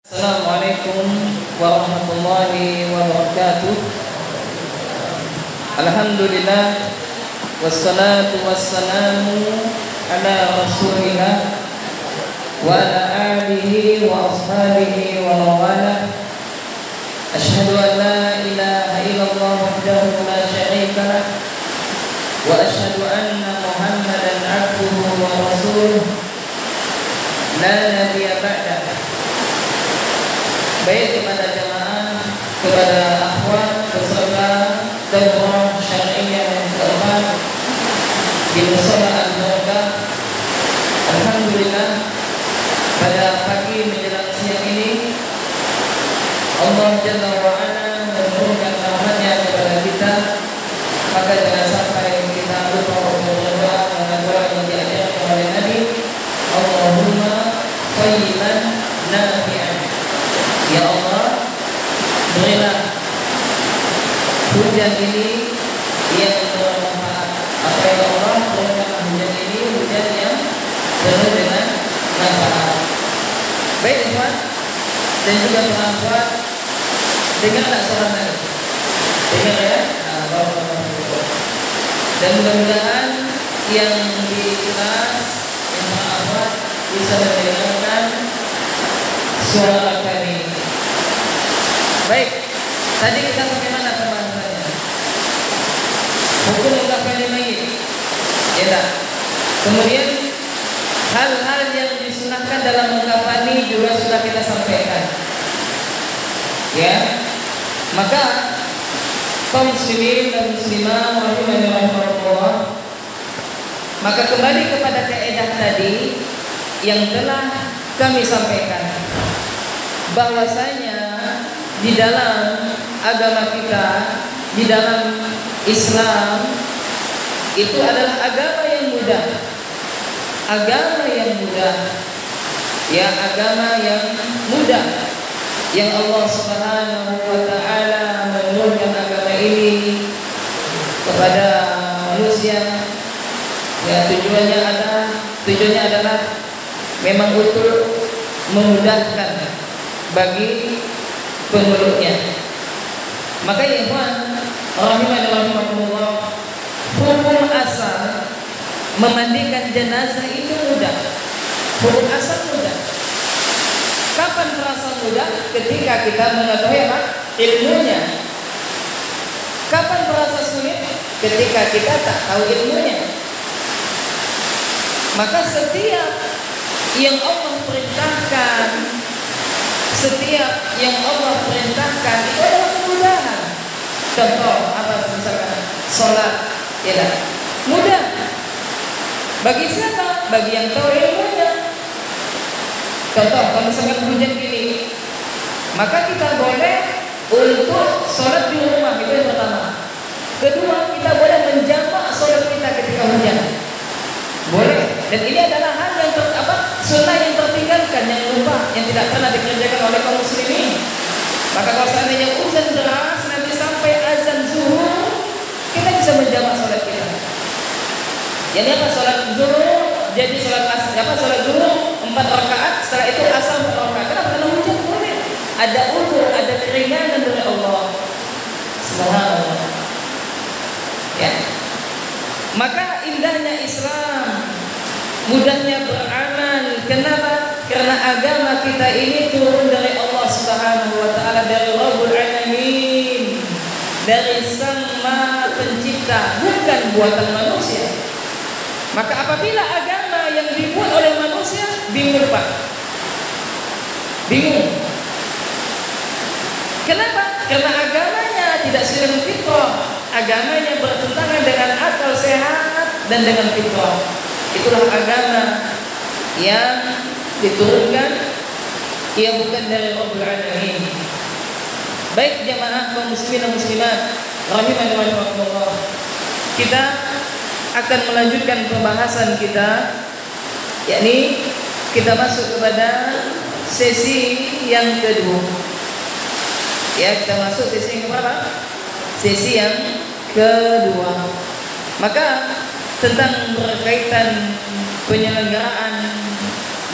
Assalamualaikum warahmatullahi wabarakatuh. Alhamdulillah wassalatu wassalamu ala rasulillah wa ala alihi wa ashabihi wa mawala. Ashhadu an la ilaha illallah wahdahu la syarika lah wa ashhadu anna Muhammadan abduhu wa rasuluh la nabiyya ba'dah. Baik kepada jemaah, kepada akhwat beserta daurah syariah yang terhormat di Musala Al-Barakah. Alhamdulillah, pada pagi menjelang siang ini Allah Jalla wa Ala menurunkan rahmatnya kepada kita. Maka jangan sampai kita lupa untuk berdoa dengan doa yang diajarkan oleh Nabi, Allahumma khayran nafi'an. Ya Allah, berilah hujan ini yang bermanfaat. Apa ya Allah, berikanlah hujan ini hujan yang penuh dengan manfaat. Baik ikhwan dan juga akhwat, dengarlah salam Nabi. Dengar ya. Dan mudah-mudahan yang di kelas yang akhwat bisa mendengarkan suara kami. Baik, tadi kita bagaimana pembahasannya? Hukum mengkafani mayit, ya tak? Kemudian hal-hal yang disunahkan dalam mengkafani juga sudah kita sampaikan. Ya, maka kaum muslimin dan muslimah rahimani rahimakumullah, maka kembali kepada kaidah tadi yang telah kami sampaikan, bahwasanya di dalam agama kita, di dalam Islam itu adalah agama yang mudah. Agama yang mudah. Ya, agama yang mudah. Yang Allah Subhanahu wa taala menurunkan agama ini kepada manusia. Ya, tujuannya adalah memang untuk memudahkan bagi pemeluknya. Maka ya ikhwan rahimani rahimakumullah, hukum asal memandikan jenazah itu mudah. Hukum asal mudah. Kapan terasa mudah? Ketika kita mengetahui apa? Ilmunya. Kapan terasa sulit? Ketika kita tak tahu ilmunya. Maka setiap yang Allah perintahkan, setiap yang Allah perintahkan itu adalah kemudahan. Contoh apa misalkan sholat, ya mudah. Bagi siapa? Bagi yang tahu ilmunya. Contoh kalau misalkan hujan gini, maka kita boleh untuk sholat di rumah, itu yang pertama. Kedua, kita boleh menjamak sholat kita ketika hujan. Boleh. Dan ini adalah hal yang sunnah yang tertinggalkan, yang lupa, yang tidak pernah dikerjakan oleh kaum muslimin. Maka kalau seandainya hujan deras nanti sampai azan zuhur, kita bisa menjamak sholat kita. Jadi apa sholat zuhur? Jadi sholat zuhur 4 rakaat, setelah itu asar 4 rakaat. Kenapa? Karena hujan boleh. Ada uzur, ada keringanan dari Allah Subhanahu. Ya. Maka indahnya Islam, mudahnya beramal. Kenapa? Karena agama kita ini turun dari Allah Subhanahu wa taala, dari Rabbul Alamin, dari Sang Maha Pencipta, bukan buatan manusia. Maka apabila agama yang dibuat oleh manusia, bingung Pak. Bingung. Kenapa? Karena agamanya tidak sesuai fitrah. Agamanya bertentangan dengan akal sehat dan dengan fitrah. Itulah agama yang diturunkan, ia bukan dari Rabbul Alamin. Baik jamaah kaum muslimin dan muslimat rahimani rahimakumullah, kita akan melanjutkan pembahasan kita, yakni kita masuk kepada sesi yang kedua. Ya, kita masuk sesi yang keberapa? Sesi yang kedua. Maka tentang berkaitan penyelenggaraan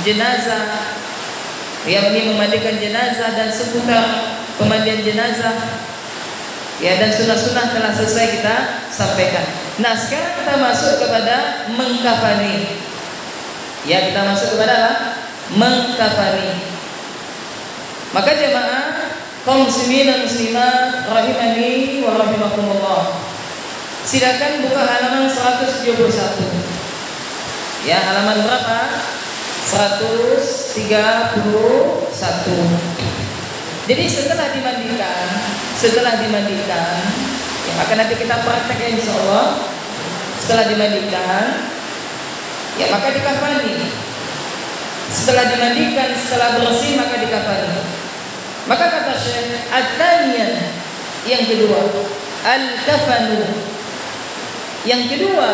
jenazah yakni memandikan jenazah dan seputar pemandian jenazah. Ya, dan sunnah-sunnah telah selesai kita sampaikan. Nah, sekarang kita masuk kepada mengkafani. Ya, kita masuk kepada apa? Mengkafani. Maka jemaah kaum muslimin dan muslimat rahimani wa rahimakumullah, silakan buka halaman 171. Ya, halaman berapa? 131. Jadi setelah dimandikan, ya, maka nanti kita praktek insya Allah. Setelah dimandikan, ya maka dikafani. Setelah dimandikan, setelah bersih maka dikafani. Maka kata Syekh, at-taniyan, yang kedua, al-kafanu. Yang kedua,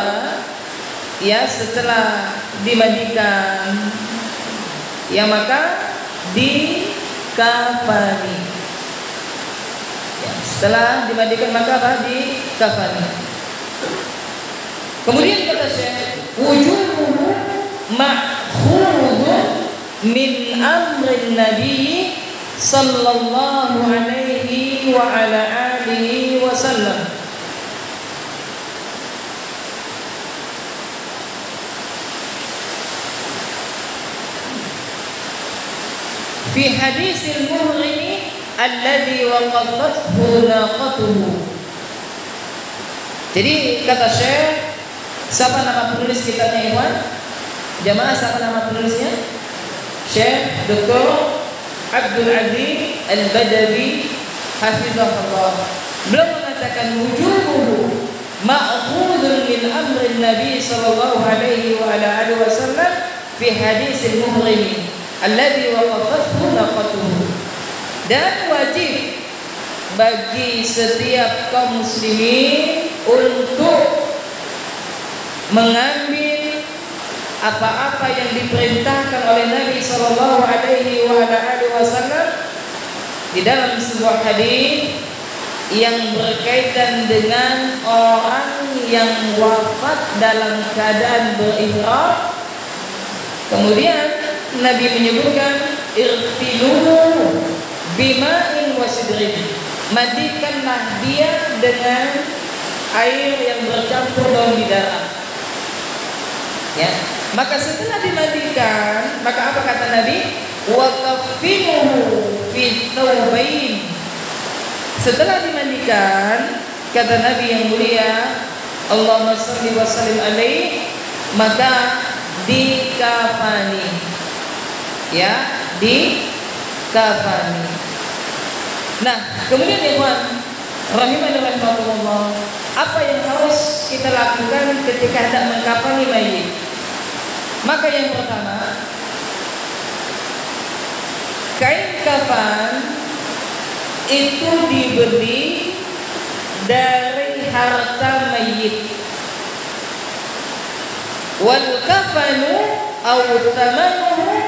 ya setelah dimandikan, ya maka dikafani. Ya, setelah dimandikan maka apa? Dikafani. Kemudian kata Syekh, wujubuhu ma'khudun min amrin Nabi sallallahu alaihi wa ala alihi wasallam. Fi hadisil muhrimi alladhi waqafathu naqatuhu. Jadi kata Syekh, siapa nama penulis kitabnya Ikhwan? Jamaah, siapa nama penulisnya? Syekh Dr. Abdul Aziz Al-Badawi hafizahullah. Beliau mengatakan wujubuhu ma'khudun min amri Nabi sallallahu alaihi wa ala alihi wasallam fi hadisil muhrimi alladhi waqafathu naqatuhu. Dan wajib bagi setiap kaum muslimin untuk mengambil apa-apa yang diperintahkan oleh Nabi sallallahu alaihi wasallam di dalam sebuah hadis yang berkaitan dengan orang yang wafat dalam keadaan berihram. Kemudian Nabi menyebutkan irtilu bima'in wasidrin, mandikanlah dia dengan air yang bercampur daun bidara. Ya, maka setelah dimandikan, maka apa kata Nabi? Wa kaffinuhu fi thawbain. Setelah dimandikan, kata Nabi yang mulia, Allahumma shalli wa sallim alaihi, maka dikafani. Ya, dikafani. Nah, kemudian ikhwan rahimani rahimakumullah, apa yang harus kita lakukan ketika hendak mengkafani mayit? Maka yang pertama, kain kafan itu dibeli dari harta mayit. Wal kafanu aw thamanuhu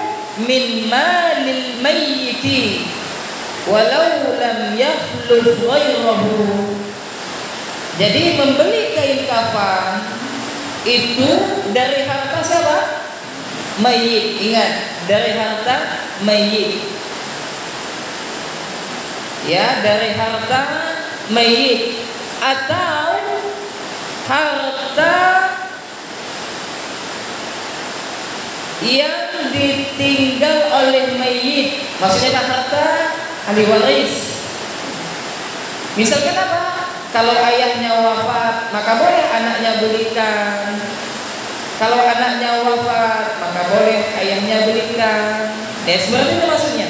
min malil mayyiti walau lam yakhluf ghayrahu. Jadi membeli kain kafan itu dari harta siapa? Mayit. Ingat, dari harta mayit. Ya, dari harta mayit atau harta yang ditinggal oleh mayit. Maksudnya harta ahli waris. Misalkan apa? Kalau ayahnya wafat, maka boleh anaknya belikan. Kalau anaknya wafat, maka boleh ayahnya belikan. Ya, seperti itu maksudnya.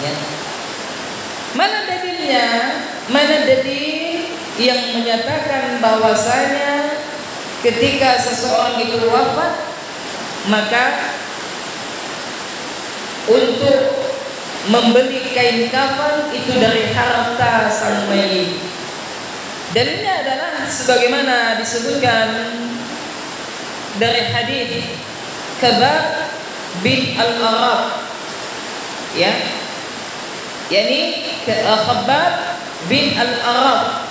Ya. Mana dalilnya? Mana dalil yang menyatakan bahwasanya ketika seseorang itu wafat, maka untuk membeli kain kafan itu dari harta sang mayit. Dalilnya adalah sebagaimana disebutkan dari hadis Khabab bin Al-Arab, ya, yakni Khabab bin Al-Arab.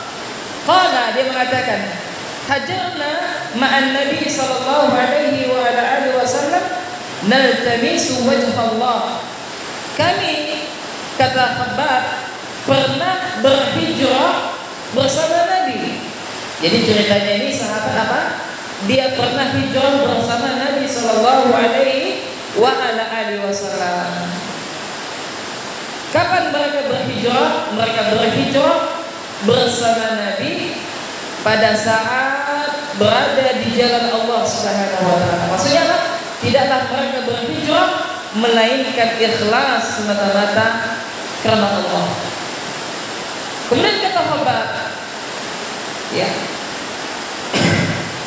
Qala, dia mengatakan, hajarna ma'an Nabi sallallahu alaihi wa ala alihi wasallam naltamisu wajh Allah. Kami, kata Khabbab, pernah berhijrah bersama Nabi. Jadi ceritanya ini sahabat apa? Dia pernah hijrah bersama Nabi sallallahu alaihi wasallam. Kapan mereka berhijrah? Mereka berhijrah bersama Nabi pada saat berada di jalan Allah Subhanahu wa taala. Maksudnya apa? Tidaklah mereka berhijrah melainkan ikhlas semata-mata karena Allah. Kemudian kata Khabbab, ya,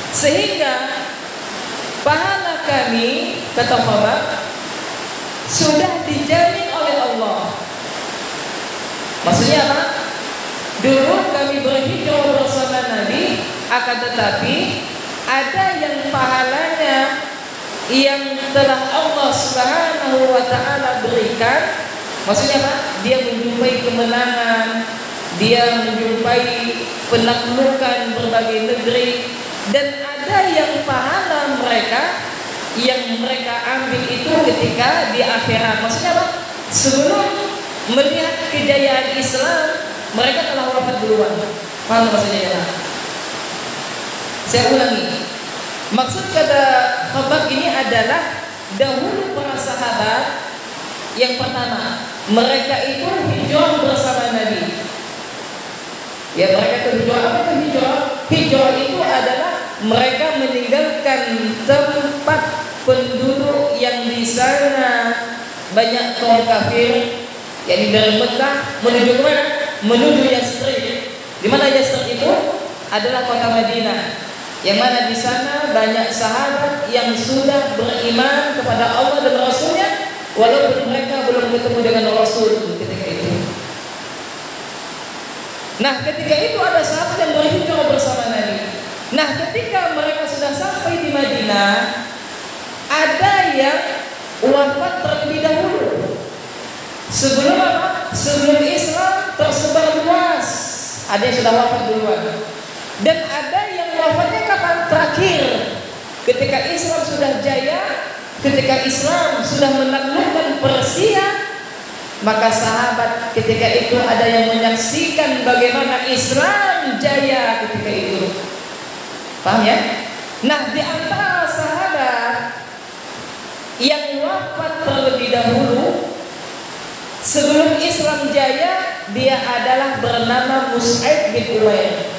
sehingga pahala kami, kata Khabbab, sudah dijamin oleh Allah. Maksudnya apa? Dulu kami berhijrah bersama Nabi, akan tetapi ada yang pahalanya yang telah Allah Subhanahu wa taala berikan. Maksudnya apa? Dia menjumpai kemenangan, dia menjumpai penaklukan berbagai negeri, dan ada yang pahala mereka yang mereka ambil itu ketika di akhirat. Maksudnya apa? Sebelum melihat kejayaan Islam, mereka telah wafat duluan. Paham maksudnya ya? Saya ulangi. Maksud kata Khabbab ini adalah dahulu para sahabat yang pertama, mereka itu hijrah bersama Nabi. Ya, mereka itu hijrah. Apa itu hijrah? Hijrah itu adalah mereka meninggalkan tempat penduduk yang di sana banyak kaum kafir, yakni dari Mekah menuju ke mana? Menuju Yasrib. Di mana Yasrib itu adalah kota Madinah, yang mana di sana banyak sahabat yang sudah beriman kepada Allah dan Rasulnya, walaupun mereka belum ketemu dengan Rasul ketika itu. Nah, ketika itu ada sahabat yang berhijrah bersama Nabi. Nah, ketika mereka sudah sampai di Madinah, ada yang wafat terlebih dahulu. Sebelum apa? Sebelum Islam tersebar luas, ada yang sudah wafat duluan. Dan ada yang wafatnya kapan? Terakhir, ketika Islam sudah jaya, ketika Islam sudah menaklukkan Persia, maka sahabat ketika itu ada yang menyaksikan bagaimana Islam jaya ketika itu. Paham ya? Nah, di antara sahabat yang wafat terlebih dahulu sebelum Islam jaya, dia adalah bernama Mus'ab bin Umair.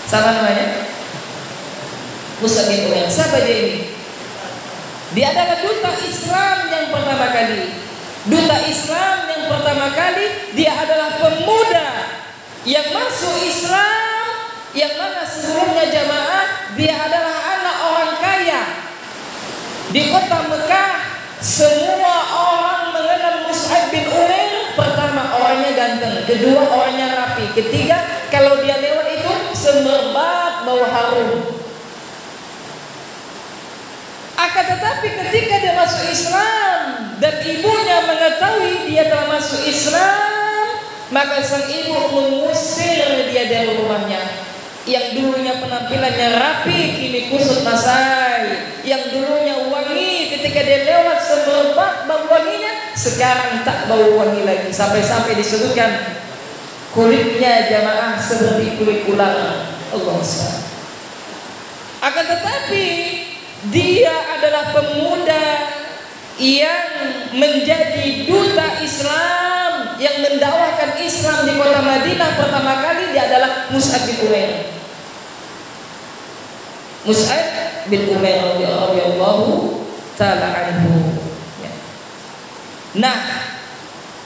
Sama namanya? Mus'ab bin Umair. Siapa dia ini? Dia adalah duta Islam yang pertama kali. Duta Islam yang pertama kali, dia adalah pemuda yang masuk Islam, yang mana sebelumnya jamaah dia adalah anak orang kaya. Di kota Mekah semua orang mengenal Mus'ab bin Umair. Pertama, orangnya ganteng, kedua orangnya rapi, ketiga kalau dia lewat itu semerbak bau harum. Akan tetapi ketika dia masuk Islam dan ibunya mengetahui dia telah masuk Islam, maka sang ibu mengusir dia dari rumahnya. Yang dulunya penampilannya rapi kini kusut masai, yang dulunya wangi ketika dia lewat semerbak bau wanginya, sekarang tak bau wangi lagi. Sampai-sampai disebutkan kulitnya jamaah seperti kulit ular. Allah SWT. Akan tetapi dia adalah pemuda yang menjadi duta Islam, yang mendakwahkan Islam di kota Madinah pertama kali. Dia adalah Mus'ab bin Umair. Mus'ab bin Umair radhiyallahu ta'ala anhu. Nah,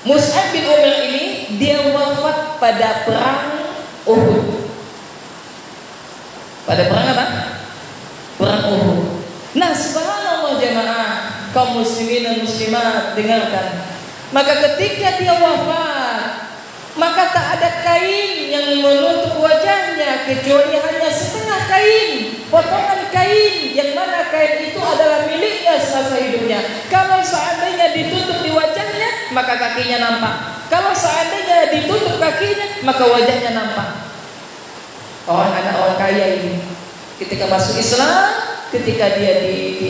Mus'ab bin Umair ini dia wafat pada perang Uhud. Pada perang apa? Perang Uhud. Nah, subhanallah jemaah, kaum muslimin dan muslimat, dengarkan. Maka ketika dia wafat, maka tak ada kain yang menutup wajahnya kecuali hanya setengah kain, potongan kain, yang mana kain itu adalah miliknya semasa hidupnya. Kalau seandainya ditutup di wajahnya, maka kakinya nampak. Kalau seandainya ditutup kakinya, maka wajahnya nampak. Orang anak orang kaya ini ketika masuk Islam, ketika dia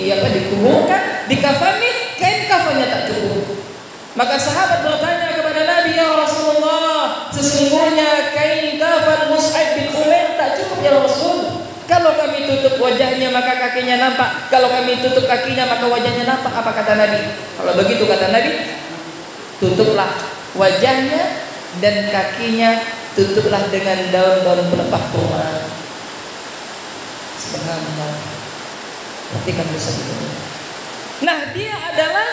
dikuburkan, dikafani, kain kafannya tak cukup. Maka sahabat bertanya kepada Nabi, ya Rasulullah, sesungguhnya kain kafan Mus'ab bin Umair tak cukup ya Rasul. Kalau kami tutup wajahnya maka kakinya nampak, kalau kami tutup kakinya maka wajahnya nampak. Apa kata Nabi? Kalau begitu kata Nabi, tutuplah wajahnya dan kakinya, tutuplah dengan daun-daun pelepah kurma. Subhanallah. Perhatikan dosa itu. Nah, dia adalah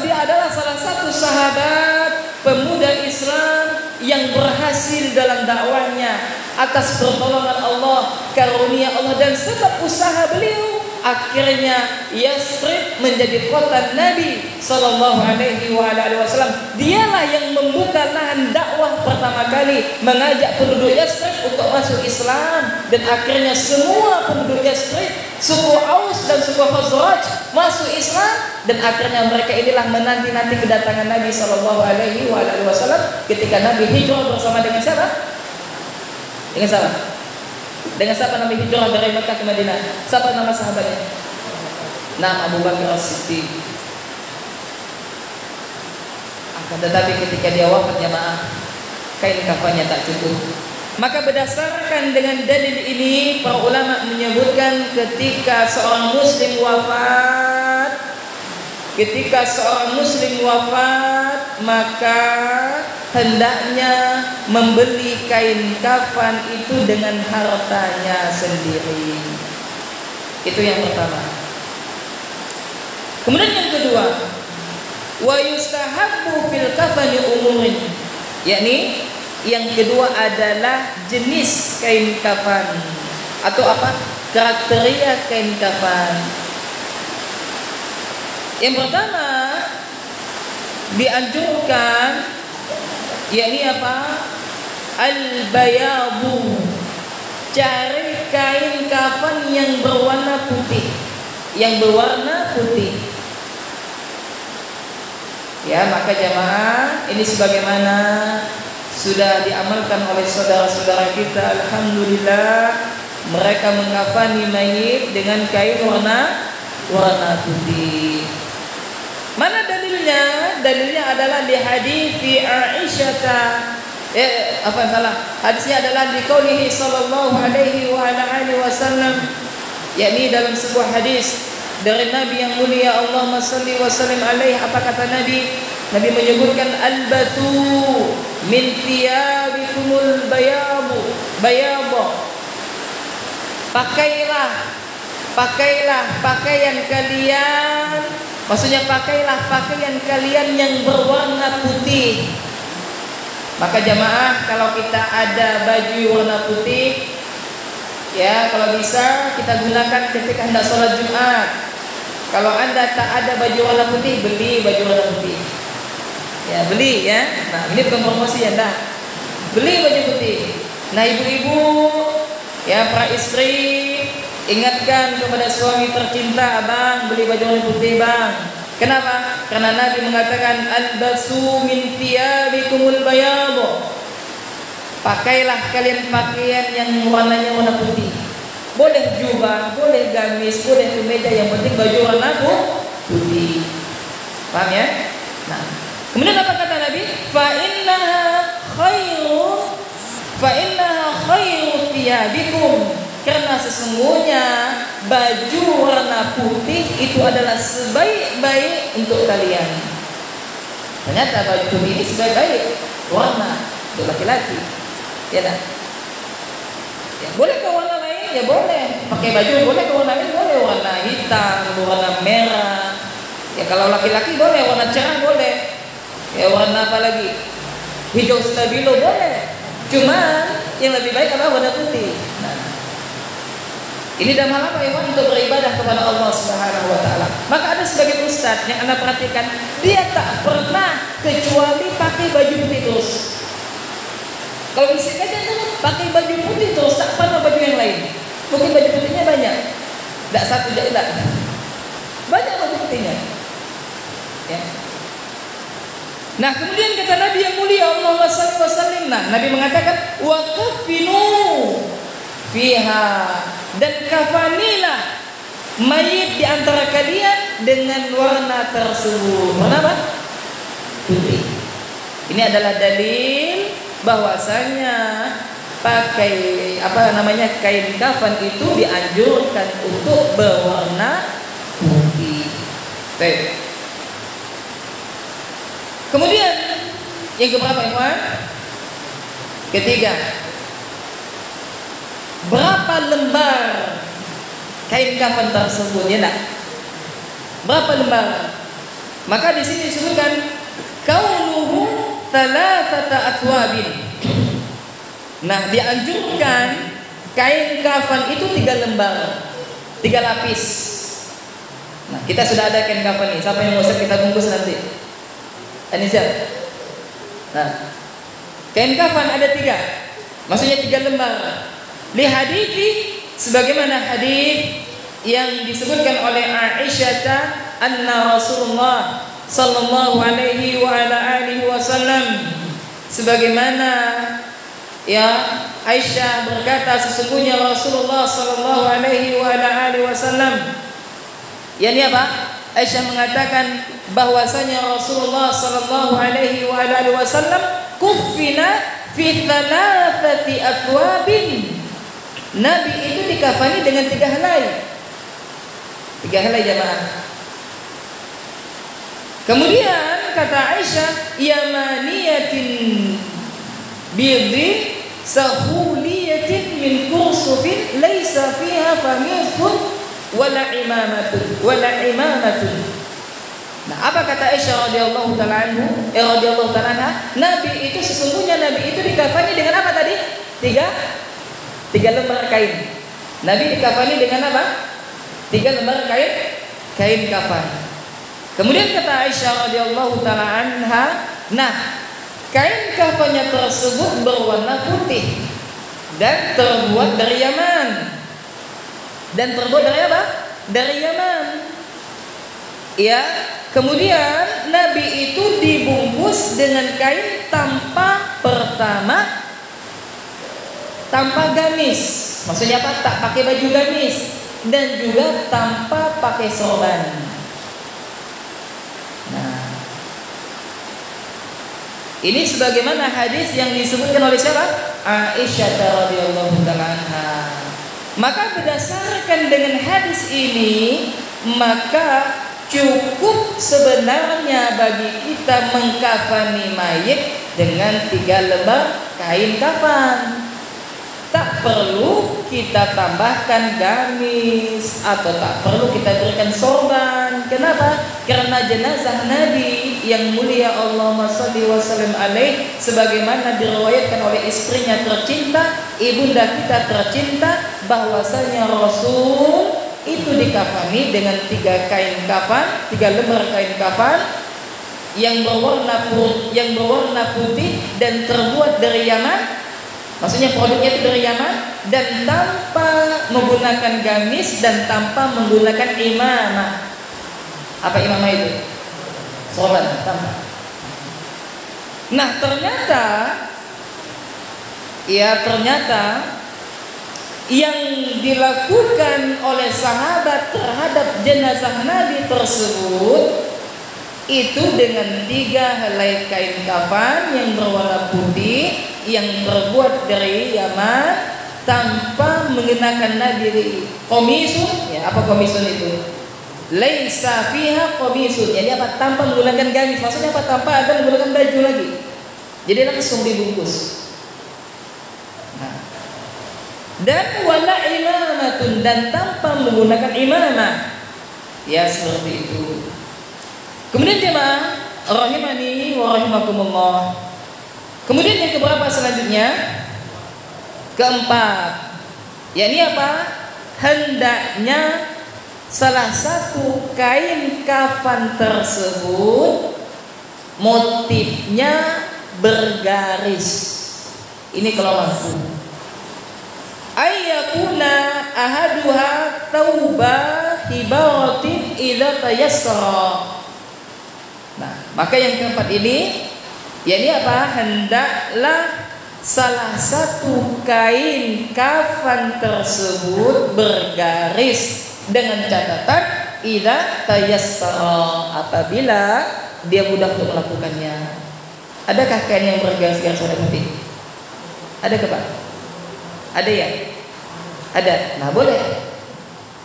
dia adalah salah satu sahabat pemuda Islam yang berhasil dalam dakwahnya atas pertolongan Allah, karunia Allah, dan sebab usaha beliau akhirnya Yathrib menjadi kota Nabi sallallahu alaihi wasallam. Dialah yang membuka lahan dakwah pertama kali, mengajak penduduk Yathrib untuk masuk Islam, dan akhirnya semua penduduk Yathrib, suku Aus dan suku Khazraj masuk Islam, dan akhirnya mereka inilah menanti-nanti kedatangan Nabi sallallahu alaihi wasallam ketika Nabi hijrah bersama dengan siapa? Dengan siapa Nabi hijrah dari Mekah ke Madinah? Siapa nama sahabatnya? Nama Abu Bakar As-Siddiq. Akan tetapi ketika dia wafat, jamaah, kain kafannya tak cukup. Maka berdasarkan dengan dalil ini, para ulama menyebutkan ketika seorang muslim wafat, maka hendaknya membeli kain kafan itu dengan hartanya sendiri. Itu yang pertama. Kemudian yang kedua, wa yustahabbu fil kafani umurin, yakni yang kedua adalah jenis kain kafan atau apa? Kriteria kain kafan. Yang pertama dianjurkan, yakni apa? Al-bayabu, cari kain kafan yang berwarna putih, ya. Maka jamaah, ini sebagaimana sudah diamalkan oleh saudara-saudara kita, alhamdulillah, mereka mengkafani mayit dengan kain warna putih. Mana dalilnya? Dalilnya adalah di hadis Aisyah. Hadisnya adalah di qaulihi sallallahu alaihi wasallam, yakni dalam sebuah hadis dari Nabi yang mulia, Allahumma salli wa sallim alaihi. Apa kata Nabi? Nabi menyebutkan albatu min thiyabikumul bayadu. Pakailah pakaian kalian. Maksudnya pakailah pakaian kalian yang berwarna putih. Maka jamaah, kalau kita ada baju warna putih, ya, kalau bisa kita gunakan ketika hendak sholat Jumat. Kalau Anda tak ada baju warna putih, beli baju warna putih. Ya, beli ya. Nah, ini bukan promosi ya, nah. Beli baju putih. Nah, ibu-ibu, ya, para istri, ingatkan kepada suami tercinta, abang, beli baju warna putih, bang. Kenapa? Karena Nabi mengatakan albasu min thiyabikumul bayadu. Pakailah kalian pakaian yang warnanya warna putih. Boleh jubah, boleh gamis, boleh kemeja, yang penting baju warna putih. Paham ya? Nah, kemudian apa kata Nabi? Fa innaha khairu thiyabikum. Karena sesungguhnya baju warna putih itu adalah sebaik-baik untuk kalian. Ternyata baju putih ini sebaik-baik warna untuk laki-laki. Ya dah. Ya, boleh ke warna lain? Ya boleh. Pakai baju boleh ke warna lain, boleh warna hitam, warna merah. Ya kalau laki-laki boleh warna cerah, boleh. Ya warna apa lagi? Hijau stabilo boleh. Cuman yang lebih baik adalah warna putih. Nah, ini dalam hal apa ya? Untuk beribadah kepada Allah Subhanahu wa taala. Maka ada sebagian ustaz yang Anda perhatikan, dia tak pernah kecuali pakai baju putih terus. Kalau bisa aja tuh pakai baju putih terus, tak pernah baju yang lain. Mungkin baju putihnya banyak. Tak satu je tak. Banyak baju putihnya. Ya. Nah, kemudian kata Nabi yang mulia, Allahumma shalli wa sallim. Nah, Nabi mengatakan wa kafinu fiha, dan kafanilah mayit di antara kalian dengan warna tersebut. Warna apa? Putih. Ini adalah dalil bahwasanya pakai kain kafan itu dianjurkan untuk berwarna putih. Baik. Kemudian yang keberapa, ikhwan? Ketiga. Berapa lembar kain kafan tersebut, ya nak? Berapa lembar? Maka di sini disebutkan kaunuhu thalathata athwabin. Nah, dianjurkan kain kafan itu 3 lembar, 3 lapis. Nah, kita sudah ada kain kafan ini. Siapa yang mau kita bungkus nanti? Anissa. Nah, kain kafan ada 3, maksudnya 3 lembar. Li hadithi, sebagaimana hadis yang disebutkan oleh Aisyah anna Rasulullah sallallahu alaihi wa ala alihi wasallam, sebagaimana ya Aisyah berkata sesungguhnya Rasulullah sallallahu alaihi wa ala alihi wasallam, yakni apa? Aisyah mengatakan bahwasanya Rasulullah sallallahu alaihi wa ala alihi wasallam kuffina fi thalathati athwabin. Nabi itu dikafani dengan 3 helai. 3 helai jamaah. Kemudian kata Aisyah, yamaniyatin bidin sahuliyatin min kursufin laisa fiha famithun wala imamatun. Nah, apa kata Aisyah radhiyallahu ta'ala anha? Nabi itu sesungguhnya Nabi itu dikafani dengan apa tadi? 3 lembar kain. Nabi dikafani dengan apa? 3 lembar kain kafan. Kemudian kata Aisyah radhiyallahu ta'ala anha, nah, kain kafannya tersebut berwarna putih dan terbuat dari Yaman. Dan terbuat dari apa? Dari Yaman. Ya, kemudian Nabi itu dibungkus dengan kain tanpa gamis. Maksudnya apa? Tak pakai baju gamis dan juga tanpa pakai sorban. Nah, ini sebagaimana hadis yang disebutkan oleh siapa? Aisyah radhiyallahu ta'ala anha. Maka berdasarkan dengan hadis ini, maka cukup sebenarnya bagi kita mengkafani mayit dengan 3 lembar kain kafan. Tak perlu kita tambahkan gamis atau tak perlu kita berikan sorban. Kenapa? Karena jenazah Nabi yang mulia Allahumma shalli wa sallim alaih, sebagaimana diriwayatkan oleh istrinya tercinta, ibunda kita tercinta, bahwasanya Rasul itu dikafani dengan 3 kain kafan, 3 lembar kain kafan yang berwarna putih dan terbuat dari Yaman. Maksudnya produknya itu dari Yaman dan tanpa menggunakan gamis dan tanpa menggunakan imamah. Apa imamah itu? Sorban, tanpa. Nah, ternyata yang dilakukan oleh sahabat terhadap jenazah Nabi tersebut itu dengan 3 helai kain kafan yang berwarna putih yang terbuat dari Yaman tanpa mengenakan Nabi komisun. Ya, apa komisun itu? Laisa fiha komisun. Jadi apa? Tanpa menggunakan gamis. Maksudnya apa? Tanpa ada menggunakan baju lagi. Jadi langsung dibungkus. Nah, dan wala imamatun, dan tanpa menggunakan imamah. Ya, seperti itu. Kemudian jemaah rahimani wa rahimakumullah. Kemudian yang keberapa selanjutnya? Keempat. Yakni apa? Hendaknya salah satu kain kafan tersebut motifnya bergaris. Ini kalau mampu. Ayyakuna ahaduha tauba hibaratin idza tayassara. Nah, maka yang keempat ini yakni apa? Hendaklah salah satu kain kafan tersebut bergaris dengan catatan idza tayassara, apabila dia mudah untuk melakukannya. Adakah kain yang bergaris-garis warna putih? Ada ke Pak? Ada ya? Ada. Nah, boleh.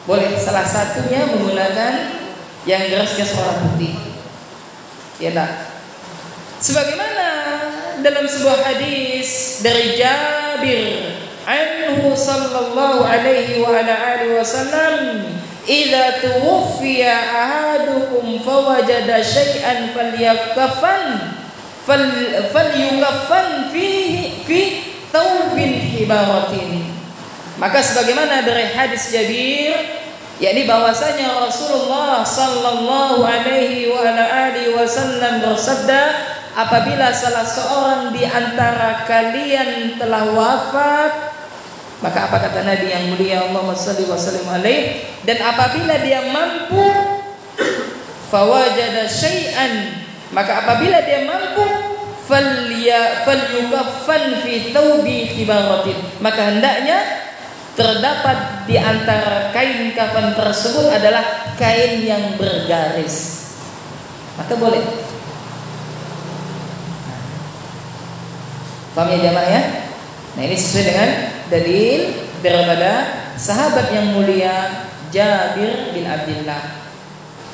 Boleh salah satunya menggunakan yang garis-garis warna putih. Ya nak. Sebagaimana dalam sebuah hadis dari Jabir anhu sallallahu alaihi wa ala alihi wasallam, idza tuwfiya ahadukum fawajada syai'an falyukaffan fi thawbin hibaratin. Maka sebagaimana dari hadis Jabir, yakni bahwasanya Rasulullah sallallahu alaihi wa ala alihi wasallam bersabda, apabila salah seorang di antara kalian telah wafat, maka apa kata Nabi yang mulia Allahumma shalli wa sallim alaihi, dan apabila dia mampu, fawajada syai'an, maka apabila dia mampu, falyukaffan fi thawbi khibaratin, maka hendaknya terdapat di antara kain kafan tersebut adalah kain yang bergaris, maka boleh. Paham ya jamaah ya? Nah, ini sesuai dengan dalil daripada sahabat yang mulia Jabir bin Abdullah.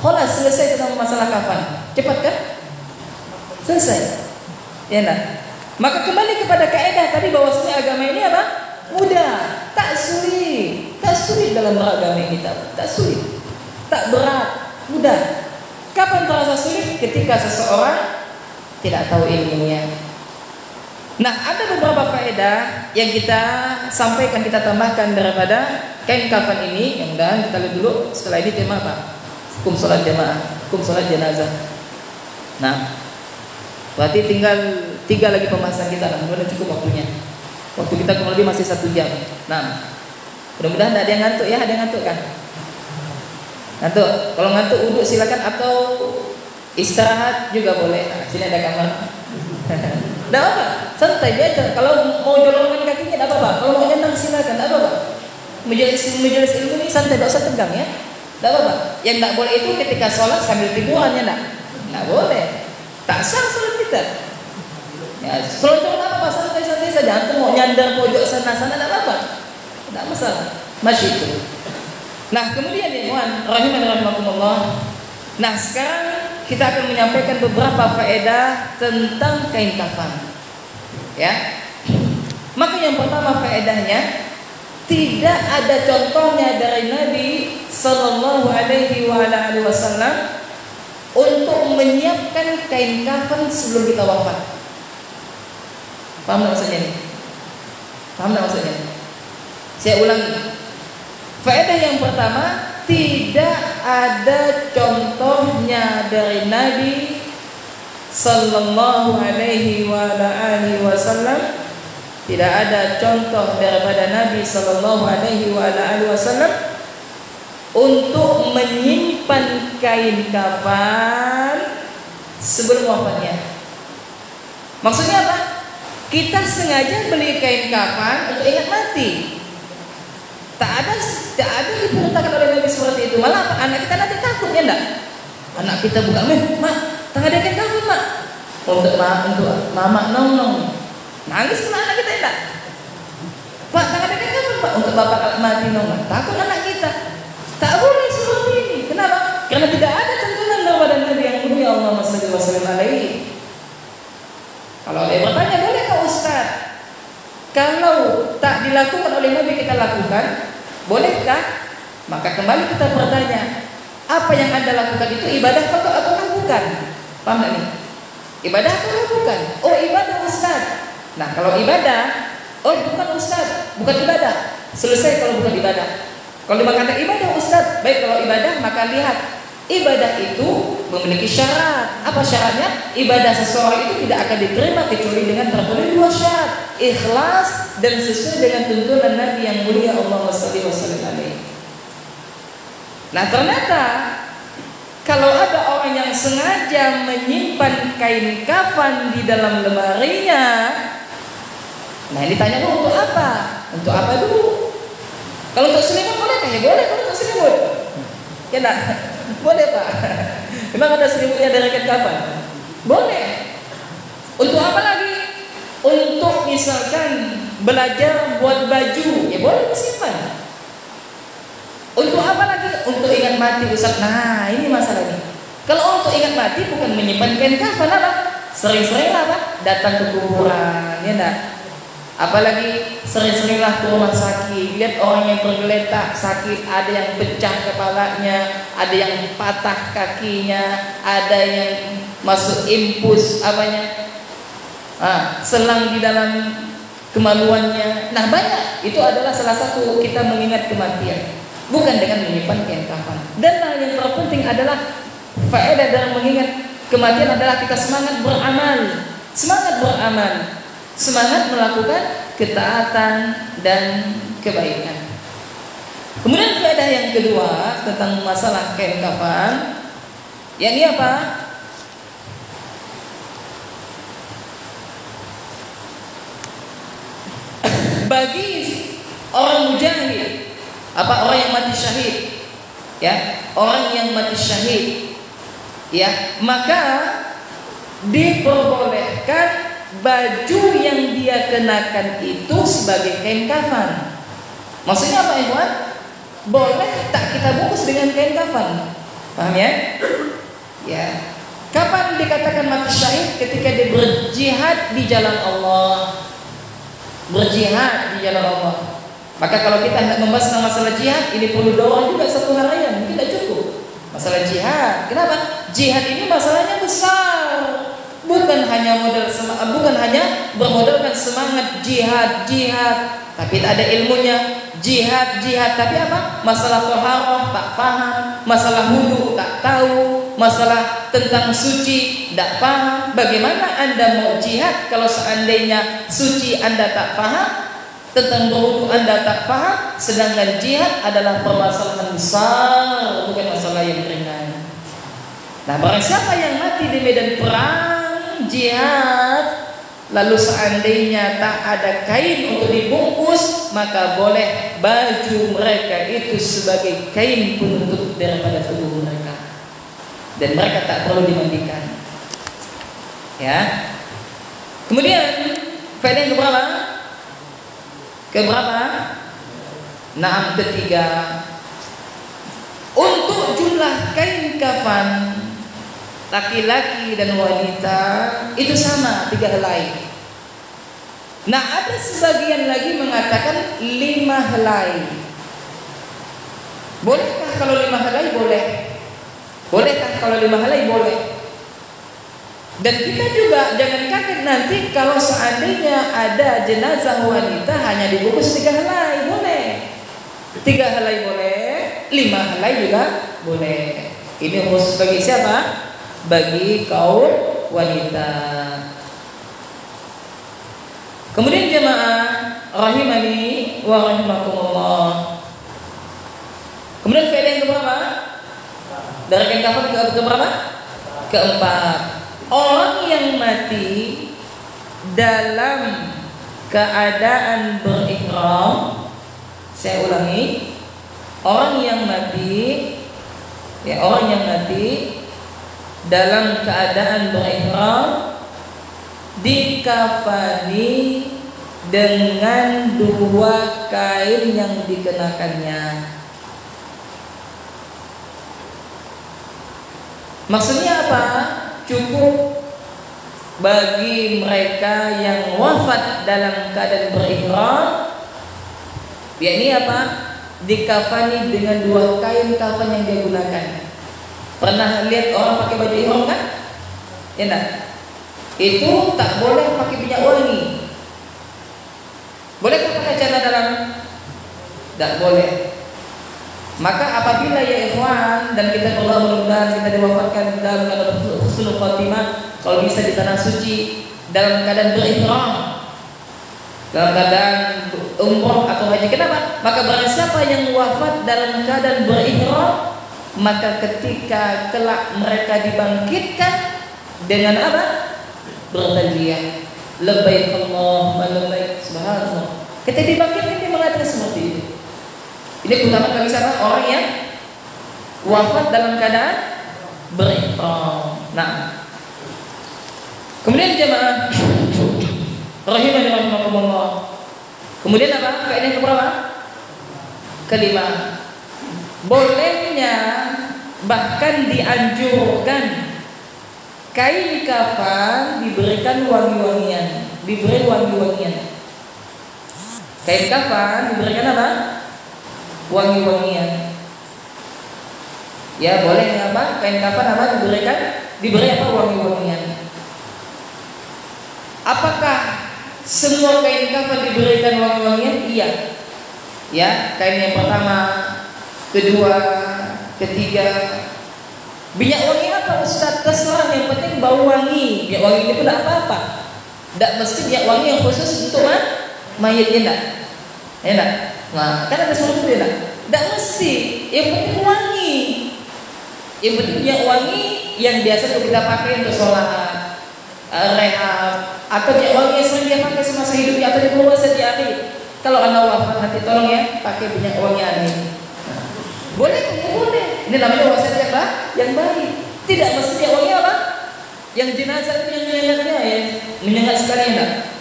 Khalas, selesai tentang masalah kafan. Cepat kan? Selesai. Ya nah. Maka kembali kepada kaidah tadi bahwasanya agama ini apa? Mudah, tak sulit. Tak sulit dalam beragama kita. Tak sulit. Tak berat, mudah. Kapan terasa sulit? Ketika seseorang tidak tahu ilmunya. Nah, ada beberapa faedah yang kita sampaikan, kita tambahkan daripada kain kafan ini. Yang mudahan kita lihat dulu. Setelah ini tema apa? Hukum sholat jamaah, hukum sholat jenazah. Nah, berarti tinggal 3 lagi pembahasan kita. Mudah-mudahan cukup waktunya. Waktu kita kurang lebih masih 1 jam. Nah, mudah-mudahan tidak ada yang ngantuk ya. Ada yang ngantuk kan? Ngantuk. Kalau ngantuk uduk silakan, atau istirahat juga boleh. Nah, sini ada kamar. Tidak apa-apa, santai biasa. Kalau mau jolongkan kakinya tidak apa-apa. Kalau mau nyandang silakan, tidak apa-apa. Majelis ilmu ini santai, tidak usah tegang ya. Tidak apa-apa. Yang tidak boleh itu ketika sholat sambil tidurannya, tidak boleh. Tak sah sholat kita. Ya, sholat apa-apa, santai-santai saja. Antum mau nyandar pojok sana-sana, tidak apa-apa. Tidak masalah. Masih itu. Nah, kemudian ya ikhwan rahimakumullah. Nah, sekarang kita akan menyampaikan beberapa faedah tentang kain kafan. Ya. Maka yang pertama faedahnya, tidak ada contohnya dari Nabi sallallahu alaihi wasallam untuk menyiapkan kain kafan sebelum kita wafat. Paham tak maksudnya ini? Paham tak maksudnya? Saya ulangi. Faedah yang pertama, tidak ada contohnya dari Nabi sallallahu alaihi wasallam. Tidak ada contoh daripada Nabi sallallahu alaihi wasallam untuk menyimpan kain kafan sebelum wafatnya. Maksudnya apa? Kita sengaja beli kain kafan untuk ingat mati. Tak ada diperintahkan oleh Nabi seperti itu. Malah anak kita nanti takut ya enggak? Anak kita buka, mak, tak ada kain kafan mak. Untuk mama nong. Nangis kena anak kita enggak? Pak, tak ada kain kafan pak. Untuk bapak kalau mati nong. Takut anak kita. Tak boleh seperti ini. Kenapa? Karena tidak ada tuntunan daripada Nabi yang mulia Allahumma shalli wa sallim alaihi. Kalau ada yang bertanya, bolehkah Ustaz? Kalau tak dilakukan oleh Nabi kita lakukan, bolehkah? Maka kembali kita bertanya, apa yang Anda lakukan itu ibadah atau bukan? Paham tak nih? Ibadah atau bukan? Oh, ibadah Ustaz. Nah, kalau ibadah, oh bukan Ustaz, bukan ibadah. Selesai kalau bukan ibadah. Kalau dikatakan ibadah Ustaz, baik kalau ibadah maka lihat ibadah itu memiliki syarat. Apa syaratnya? Ibadah seseorang itu tidak akan diterima kecuali dengan terpenuhi 2 syarat: ikhlas dan sesuai dengan tuntunan Nabi yang mulia Allahumma shalli wa sallim alaihi. Nah, ternyata kalau ada orang yang sengaja menyimpan kain kafan di dalam lemarinya, Nah, yang ditanya dulu untuk apa? Untuk apa dulu? Kalau untuk selimut boleh kan? Ya boleh kalau untuk selimut. Ya enggak? Boleh Pak. Memang ada selimutnya dari kain kafan? Boleh. Untuk apa lagi? Untuk misalkan belajar buat baju, ya boleh disimpan. Untuk apa lagi? Untuk ingat mati Ustaz. Nah, ini masalahnya. Kalau untuk ingat mati bukan menyimpan kain kafan apa? Sering-seringlah Pak datang ke kuburan, ya enggak? Apalagi sering-seringlah ke rumah sakit, lihat orang yang tergeletak sakit, ada yang pecah kepalanya, ada yang patah kakinya, ada yang masuk impus selang di dalam kemaluannya. Nah, banyak. Itu adalah salah satu kita mengingat kematian, bukan dengan menyimpan kain kafan. Dan hal yang terpenting adalah faedah dalam mengingat kematian adalah kita semangat beramal, semangat melakukan ketaatan dan kebaikan. Kemudian faedah yang kedua tentang masalah kain kafan, yakni apa? Bagi orang mujahid, orang yang mati syahid, ya, orang yang mati syahid, ya, maka diperbolehkan baju yang dia kenakan itu sebagai kain kafan. Maksudnya apa, ikhwan? Boleh tak kita bungkus dengan kain kafan? Paham ya? Ya. Kapan dikatakan mati syahid? Ketika dia berjihad di jalan Allah. Berjihad di jalan Allah. Maka kalau kita hendak membahas tentang masalah jihad, ini perlu doa juga satu harian, mungkin tidak cukup. Masalah jihad. Kenapa? Jihad ini masalahnya besar. Bukan hanya bermodalkan semangat jihad, tapi tak ada ilmunya. Jihad, tapi apa? Masalah thaharah tak paham, masalah wudu tak tahu, masalah tentang suci tak paham. Bagaimana Anda mau jihad kalau seandainya suci Anda tak paham, tentang berwudu Anda tak paham, sedangkan jihad adalah permasalahan besar, bukan masalah yang ringan. Nah, barang siapa yang mati di medan perang jihad, lalu seandainya tak ada kain untuk dibungkus, maka boleh baju mereka itu sebagai kain penutup daripada tubuh mereka, dan mereka tak perlu dimandikan. Ya. Kemudian faedah yang keberapa? Nah, ketiga, untuk jumlah kain kafan laki-laki dan wanita itu sama, 3 helai. Nah, ada sebagian lagi mengatakan 5 helai. Bolehkah kalau 5 helai? Boleh. Bolehkah kalau 5 helai? Boleh. Dan kita juga jangan kaget nanti kalau seandainya ada jenazah wanita hanya dibungkus 3 helai. Boleh. 3 helai boleh, 5 helai juga boleh. Ini khusus bagi siapa? Bagi kaum wanita. Kemudian jemaah rahimani wa rahimakumullah. Kemudian faedah yang keberapa? Dari kain kafan ke berapa? Keempat. Orang yang mati dalam keadaan berihram, saya ulangi, orang yang mati dalam keadaan berihram dikafani dengan 2 kain yang dikenakannya. Maksudnya apa? Cukup bagi mereka yang wafat dalam keadaan berihram, yakni apa? Dikafani dengan 2 kain kafan yang dia gunakan. Pernah lihat orang pakai baju ihram kan? Ya enggak? Itu tak boleh pakai minyak wangi. Bolehkah pakai celana dalam? Tak boleh. Maka apabila ya ikhwan, dan kita berdoa mudah-mudahan kita diwafatkan dalam keadaan husnul khatimah, kalau bisa di tanah suci dalam keadaan berihram, dalam keadaan umroh atau haji. Kenapa? Maka barang siapa yang wafat dalam keadaan berihram, maka ketika kelak mereka dibangkitkan dengan apa? Bertalbiyah, labbaik Allahumma labbaik, Subhanallah. Ketika dibangkitkan dia mengatakan seperti itu. Ini terutama bagi siapa? Orang yang wafat dalam keadaan berihram. Nah, kemudian jemaah rahimani rahimakumullah. Kemudian apa? Kaidah yang keberapa? Kelima. Bolehnya bahkan dianjurkan kain kafan diberikan wangi-wangian, diberi wangi-wangian. Kain kafan diberikan apa? Wangi-wangian. Ya boleh apa? Kain kafan apa diberi apa? Wangi-wangian. Apakah semua kain kafan diberikan wangi-wangian? Iya. Ya, kain yang pertama, kedua, ketiga. Minyak wangi apa Ustaz? Terserah, yang penting bau wangi. Minyak wangi itu tidak apa-apa. Tidak mesti minyak wangi yang khusus untuk mayatnya, tidak. Ya tidak. Nah, kan ada sesuatu itu tidak. Tidak mesti. Yang penting wangi. Yang penting minyak wangi yang biasa kita pakai untuk sholat, rehab, atau minyak wangi yang sering dia pakai semasa hidupnya atau di bawah saja akhir. Kalau anak wafat nanti tolong ya pakai minyak wangi ini. Boleh, boleh. Ini namanya wasiat yang baik. Tidak mesti minyak wangi apa? Yang jenazah itu yang menyengatnya ya, menyengat sekali enggak?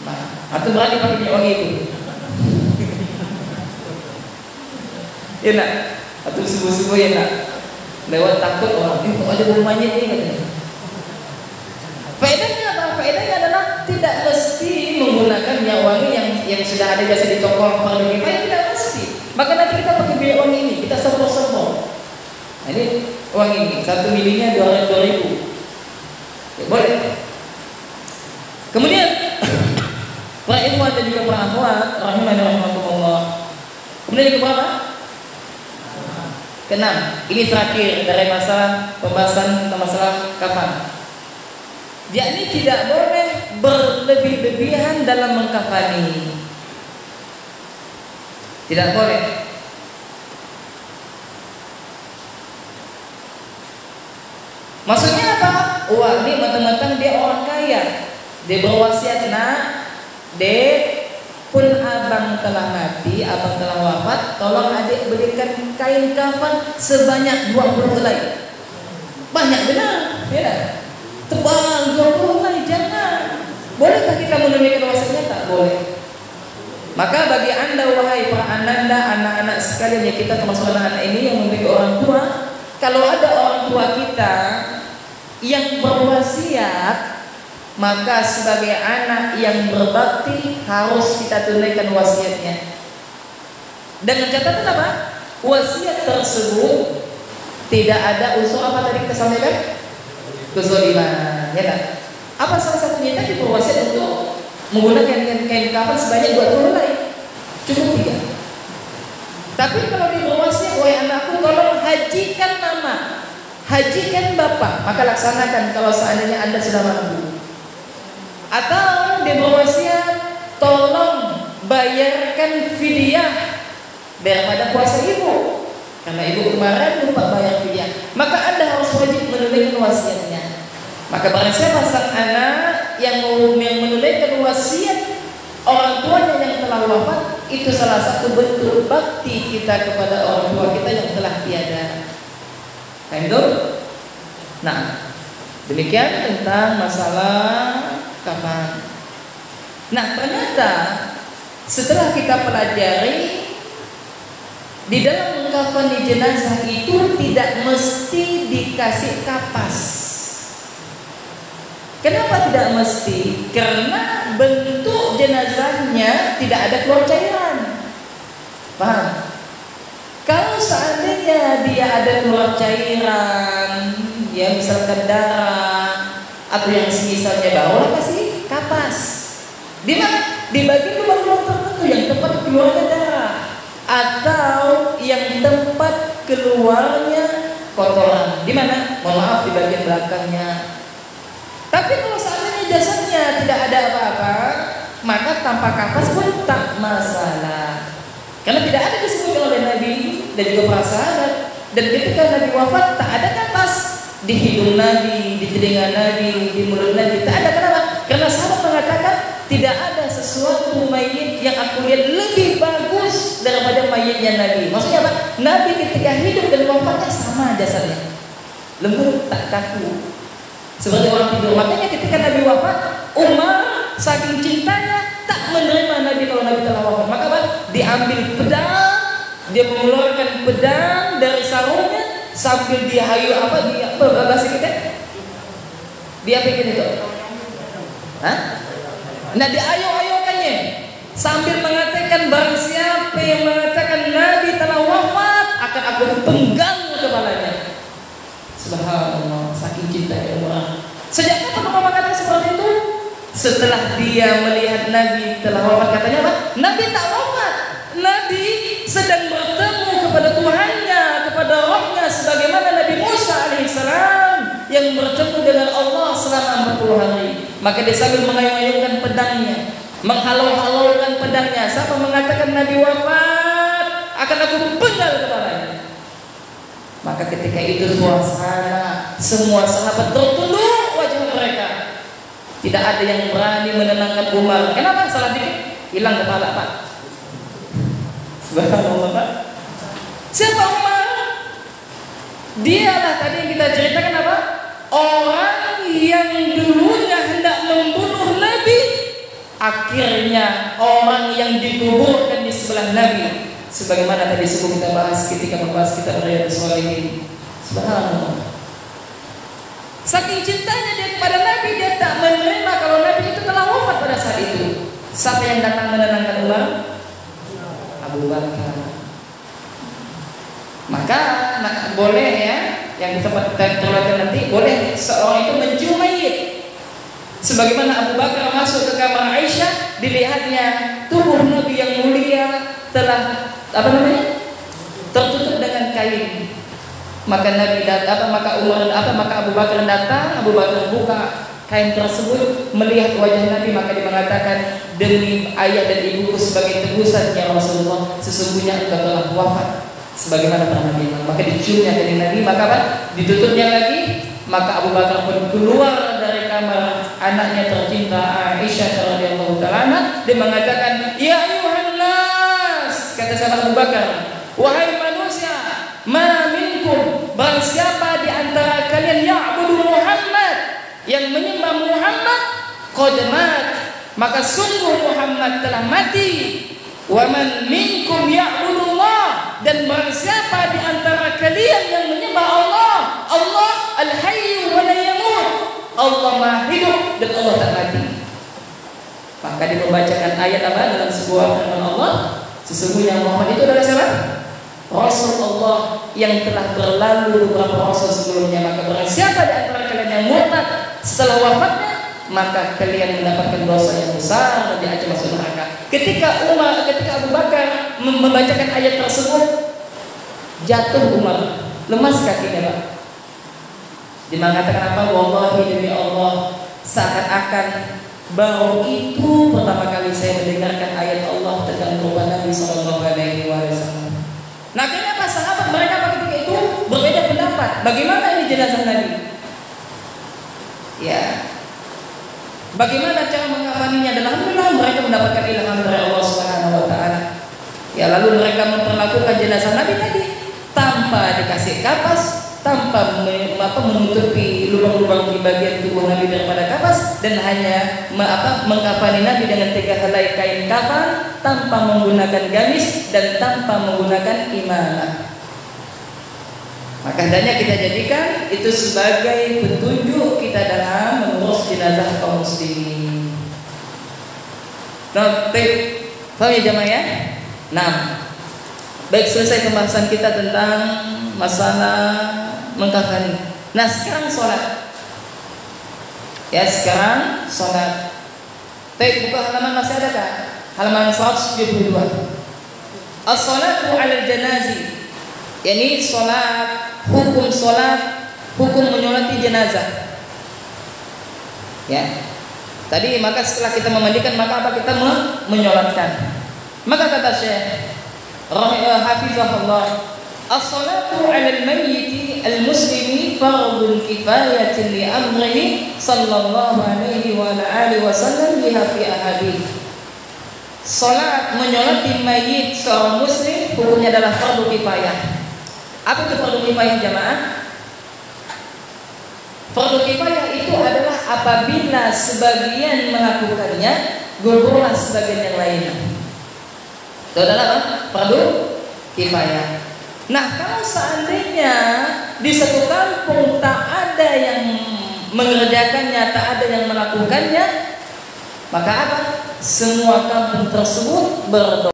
Nah, atau berani pakai minyak wangi itu? Ya enggak? Atau subuh-subuh ya enggak? Lewat takut orang, kok ada bau mayat ini katanya. Faedahnya apa? Faedahnya adalah tidak mesti menggunakan minyak wangi yang sudah ada biasa di toko fardu kifayah, tidak mesti. Maka nanti kita pakai minyak wangi ini, kita sempur-sempur. Nah, ini wangi ini, 1 milinya 2.000. Ya, boleh. Kemudian para ikhwan dan juga para akhwat rahimani rahimakumullah. Kemudian yang keberapa? Keenam. Ini terakhir dari masalah pembahasan tentang masalah kafan. Yakni tidak boleh berlebih-lebihan dalam mengkafani. Tidak boleh. Maksudnya apa? Wah, ini mentang-mentang dia orang kaya, dia berwasiat, nak, dek, pun abang telah mati, abang telah wafat, tolong adik berikan kain kafan sebanyak 20 helai. Banyak benar, ya. Tebal 20 helai, jangan. Bolehkah kita menunaikan wasiatnya? Tak boleh. Maka bagi anda wahai para ananda, anak-anak sekalian, ya kita termasuk anak-anak ini yang memiliki orang tua, kalau ada orang tua kita yang berwasiat, maka sebagai anak yang berbakti harus kita tunaikan wasiatnya. Dengan catatan apa? Wasiat tersebut tidak ada unsur apa tadi kita sampaikan? Kezaliman, ya kan? Apa salah satunya tadi berwasiat untuk menggunakan kain kafan sebanyak 20 helai? Cukup 3. Tapi kalau dia berwasiat, wahai anakku tolong hajikan mama, hajikan bapak, maka laksanakan kalau seandainya anda sudah mampu. Atau dia berwasiat tolong bayarkan fidyah daripada puasa ibu, karena ibu kemarin lupa bayar fidyah, maka anda harus wajib menunaikan wasiatnya. Maka barang siapa sang anak yang menunaikan wasiat orang tuanya yang telah wafat, itu salah satu bentuk bakti kita kepada orang tua kita yang telah tiada. Nah, demikian tentang masalah kafan. Nah, ternyata setelah kita pelajari di dalam mengkafani jenazah itu tidak mesti dikasih kapas. Kenapa tidak mesti? Karena bentuk jenazahnya tidak ada keluar cairan. Paham? Kalau seandainya dia ada keluar cairan, ya misalkan darah atau yang semisalnya, barulah kasih kapas. Di mana? Di bagian lubang-lubang tertentu yang tempat keluarnya darah atau yang tempat keluarnya kotoran. Di mana? Mohon maaf, di bagian belakangnya. Tapi kalau seandainya jasadnya tidak ada apa-apa, maka tanpa kapas pun tak masalah. Karena tidak ada disebutkan oleh Nabi dan juga para sahabat. Dan ketika Nabi wafat tak ada kapas di hidung Nabi, di telinga Nabi, di mulut Nabi, tak ada. Kenapa? Karena sahabat mengatakan tidak ada sesuatu aku lihat lebih bagus daripada mayitnya Nabi. Maksudnya apa? Nabi ketika hidup dan wafatnya sama jasadnya, lembut tak kaku seperti orang tidur. Makanya ketika Nabi wafat, Umar saking cintanya tak menerima Nabi kalau Nabi telah wafat. Maka apa? Diambil pedang, dia mengeluarkan pedang dari sarungnya sambil dihayu apa? Dia bahasa kita? Dia bikin itu. Hah? Nah, diayo-ayokannya sambil mengatakan, barang siapa yang mengatakan Nabi telah wafat akan aku penggal kepalanya. Subhanallah, saking cintanya Umar. Sejak kapan Umar kata seperti itu? Setelah dia melihat Nabi telah wafat. Katanya apa? Nabi tak wafat, Nabi sedang bertemu kepada Tuhannya, kepada Rabbnya, sebagaimana Nabi Musa alaihissalam yang bertemu dengan Allah selama 40 hari. Maka dia sambil mengayun-ayunkan pedangnya, menghalau-halaukan pedangnya, sampai mengatakan Nabi wafat akan aku penggal kepalanya. Maka ketika itu suasana semua sahabat tertunduk wajah mereka. Tidak ada yang berani menenangkan Umar. Kenapa? Salah dikit hilang kepala, Pak. Subhanallah, Pak. Siapa Umar? Dialah tadi yang kita ceritakan apa? Orang yang dulunya hendak membunuh Nabi, akhirnya orang yang dikuburkan di sebelah Nabi. Sebagaimana tadi sebelum kita bahas ketika membahas kitab Riyadhus Shalihin. Subhanallah. Saking cintanya dia kepada Nabi, dia tak menerima kalau Nabi itu telah wafat pada saat itu. Siapa yang datang menenangkan Umar? Abu Bakar. Maka boleh ya, yang kita terlihat nanti, boleh seorang itu mencium mayit. Sebagaimana Abu Bakar masuk ke kamar Aisyah, dilihatnya tubuh Nabi yang mulia telah tertutup dengan kain. Maka Nabi datang, maka Abu Bakar datang, Abu Bakar buka kain tersebut, melihat wajah Nabi, maka dia mengatakan, demi ayah dan ibuku sebagai tebusan ya Rasulullah, sesungguhnya engkau telah wafat sebagaimana pernah Nabi. Maka diciumnya dari Nabi, maka apa? Ditutupnya lagi. Maka Abu Bakar pun keluar dari kamar anaknya tercinta Aisyah radhiyallahu taala. Dia mengatakan, ya ayuhan nas, kata sahabat Abu Bakar, wahai manusia, ma minkum, barang siapa di antara kalian ya'budu Muhammad, yang menyembah Muhammad, qad mat, maka sungguh Muhammad telah mati. Wa man minkum ya'budullah, dan barang siapa di antara kalian yang menyembah Allah, Allah al-hayy wa la yamut, Allah maha hidup dan Allah tak mati. Maka dia membacakan ayat apa dalam sebuah firman Allah, sesungguhnya Muhammad itu adalah siapa? Rasul Allah yang telah berlalu beberapa rasul sebelumnya. Maka barang siapa di antara kalian yang murtad setelah wafatnya, maka kalian mendapatkan dosa yang besar dan diancam masuk neraka. Ketika Abu Bakar membacakan ayat tersebut, jatuh Umar, lemas kakinya, Pak. Dia mengatakan apa? Wallahi demi Allah, seakan-akan baru itu pertama kali saya mendengarkan ayat Allah tentang perubahan Nabi sallallahu alaihi wasallam. Nah, kenapa sahabat mereka ketika itu berbeda pendapat? Bagaimana ini jenazah Nabi? Ya, bagaimana cara mengkafaninya? Dan alhamdulillah mereka mendapatkan ilham dari Allah Subhanahu wa taala. Ya, lalu mereka memperlakukan jenazah Nabi tadi tanpa dikasih kapas, tanpa menutupi lubang-lubang di bagian tubuh Nabi daripada kapas, dan hanya mengkafani Nabi dengan 3 helai kain kafan tanpa menggunakan gamis dan tanpa menggunakan imamah. Maka hendaknya kita jadikan itu sebagai petunjuk kita dalam mengurus jenazah kaum muslimin. Nah, paham ya jemaah ya? Nah, baik, selesai pembahasan kita tentang masalah mengkafani. Nah, sekarang sholat. Ya, sekarang sholat. Baik, buka halaman masih ada tak? Halaman 172. As-sholatu 'alal janazi. Yani sholat, hukum sholat, hukum menyolati jenazah. Ya. Tadi maka setelah kita memandikan, maka apa? Kita menyolatkan. Maka kata Syekh hafizahullah, as-salatu 'alal mayyiti al-muslimi fardun kifayatin li amrihi sallallahu alaihi wa ala alihi wasallam biha fi ahadits. Salat menyolati mayit seorang muslim hukumnya adalah fardu kifayah. Apa itu fardu kifayah jamaah? Fardu kifayah itu adalah apabila sebagian melakukannya, gugurlah sebagian yang lainnya. Itu adalah apa? Fardu kifayah. Nah, kalau seandainya di satu kampung tak ada yang mengerjakannya, tak ada yang melakukannya, maka apa? Semua kampung tersebut berdoa.